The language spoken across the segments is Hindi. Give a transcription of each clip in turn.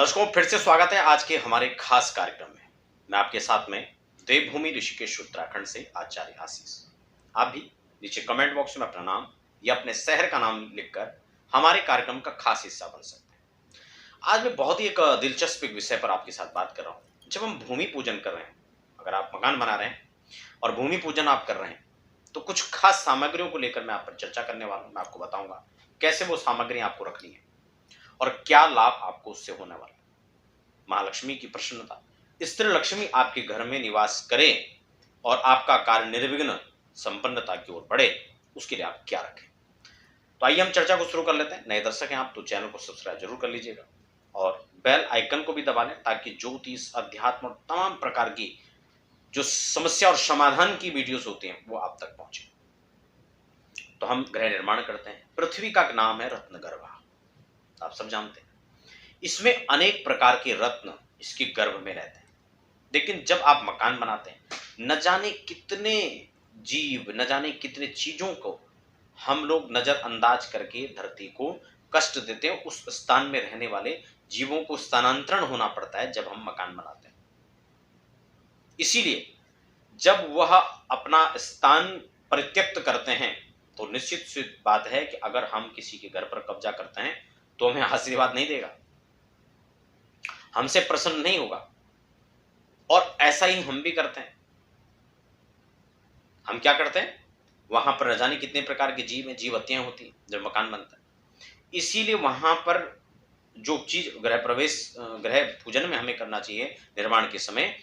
दर्शकों, फिर से स्वागत है आज के हमारे खास कार्यक्रम में। मैं आपके साथ में देवभूमि ऋषिकेश उत्तराखंड से आचार्य आशीष। आप भी नीचे कमेंट बॉक्स में अपना नाम या अपने शहर का नाम लिखकर हमारे कार्यक्रम का खास हिस्सा बन सकते हैं। आज मैं बहुत ही एक दिलचस्प एक विषय पर आपके साथ बात कर रहा हूँ। जब हम भूमि पूजन कर रहे हैं, अगर आप मकान बना रहे हैं और भूमि पूजन आप कर रहे हैं, तो कुछ खास सामग्रियों को लेकर मैं आप पर चर्चा करने वाला हूँ। मैं आपको बताऊंगा कैसे वो सामग्री आपको रखनी है और क्या लाभ आपको उससे होने वाला है। महालक्ष्मी की प्रसन्नता, स्त्री लक्ष्मी आपके घर में निवास करे और आपका कार्य निर्विघ्न संपन्नता की ओर बढ़े, उसके लिए आप क्या रखें। तो आइए हम चर्चा को शुरू कर लेते हैं। नए दर्शक हैं आप तो चैनल को सब्सक्राइब जरूर कर लीजिएगा और बेल आइकन को भी दबा लें ताकि ज्योतिष, अध्यात्म और तमाम प्रकार की जो समस्या और समाधान की वीडियोस होती हैं वो आप तक पहुंचे। तो हम गृह निर्माण करते हैं। पृथ्वी का नाम है रत्नगर्भा, आप सब जानते हैं। इसमें अनेक प्रकार के रत्न इसके गर्भ में रहते हैं। लेकिन जब आप मकान बनाते हैं, न जाने कितने जीव, न जाने कितने चीजों को हम लोग नजरअंदाज करके धरती को कष्ट देते हैं। उस स्थान में रहने वाले जीवों को स्थानांतरण होना पड़ता है जब हम मकान बनाते हैं। इसीलिए जब वह अपना स्थान परित्यक्त करते हैं तो निश्चित सी बात है कि अगर हम किसी के घर पर कब्जा करते हैं तो हमें आशीर्वाद नहीं देगा, हमसे प्रसन्न नहीं होगा। और ऐसा ही हम भी करते हैं। हम क्या करते हैं, वहां पर न जाने कितने प्रकार के जीव हैं, जीव हत्याएं होती हैं जब मकान बनता है। इसीलिए वहां पर जो चीज गृह पूजन में हमें करना चाहिए निर्माण के समय,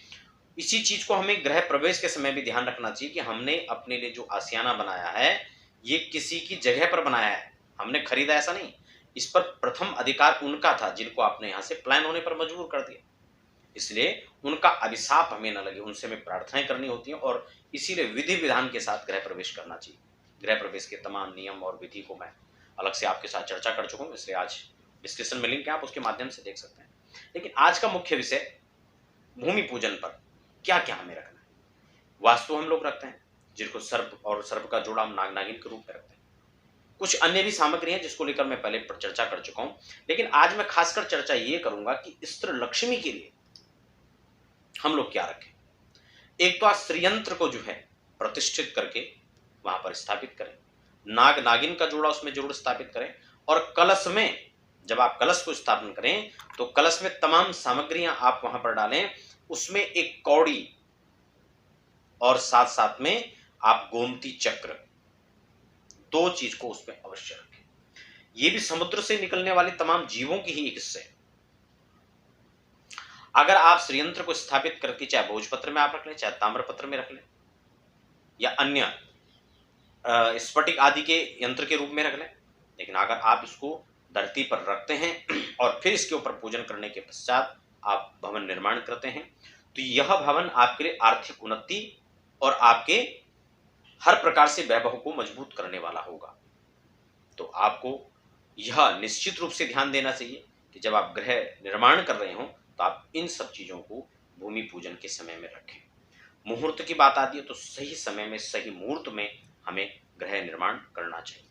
इसी चीज को हमें गृह प्रवेश के समय भी ध्यान रखना चाहिए कि हमने अपने लिए जो आशियाना बनाया है ये किसी की जगह पर बनाया है, हमने खरीदा ऐसा नहीं। इस पर प्रथम अधिकार उनका था जिनको आपने यहां से प्लान होने पर मजबूर कर दिया। इसलिए उनका अभिशाप हमें न लगे, उनसे हमें प्रार्थनाएं करनी होती हैं और इसीलिए विधि विधान के साथ गृह प्रवेश करना चाहिए। गृह प्रवेश के तमाम नियम और विधि को मैं अलग से आपके साथ चर्चा कर चुका हूं, इसलिए आज डिस्क्रिप्शन में लिंक है, आप उसके माध्यम से देख सकते हैं। लेकिन आज का मुख्य विषय भूमि पूजन पर क्या क्या हमें रखना है। वास्तु हम लोग रखते हैं जिनको सर्प और सर्प का जोड़ा हम नाग नागिन के रूप में रखते हैं। कुछ अन्य भी सामग्री है जिसको लेकर मैं पहले चर्चा कर चुका हूं, लेकिन आज मैं खासकर चर्चा ये करूंगा कि स्त्री लक्ष्मी के लिए हम लोग क्या रखें। एक तो आज श्रीयंत्र को जो है प्रतिष्ठित करके वहां पर स्थापित करें, नाग नागिन का जोड़ा उसमें जरूर स्थापित करें। और कलश में जब आप कलश को स्थापन करें तो कलश में तमाम सामग्रियां आप वहां पर डालें, उसमें एक कौड़ी और साथ साथ में आप गोमती चक्र, दो चीज को उसमें अवश्य रखें। ये भी समुद्र से निकलने वाले तमाम जीवों की ही एक हिस्से। अगर आप श्रीयंत्र को स्थापित करके चाहे भोजपत्र में आप रख लें, चाहे ताम्रपत्र में रख लें या अन्य स्फटिक आदि के यंत्र के रूप में रख लें, लेकिन अगर आप इसको धरती पर रखते हैं और फिर इसके ऊपर पूजन करने के पश्चात आप भवन निर्माण करते हैं तो यह भवन आपके लिए आर्थिक उन्नति और आपके हर प्रकार से वैभव को मजबूत करने वाला होगा। तो आपको यह निश्चित रूप से ध्यान देना चाहिए कि जब आप गृह निर्माण कर रहे हो तो आप इन सब चीजों को भूमि पूजन के समय में रखें। मुहूर्त की बात आती है तो सही समय में, सही मुहूर्त में हमें गृह निर्माण करना चाहिए।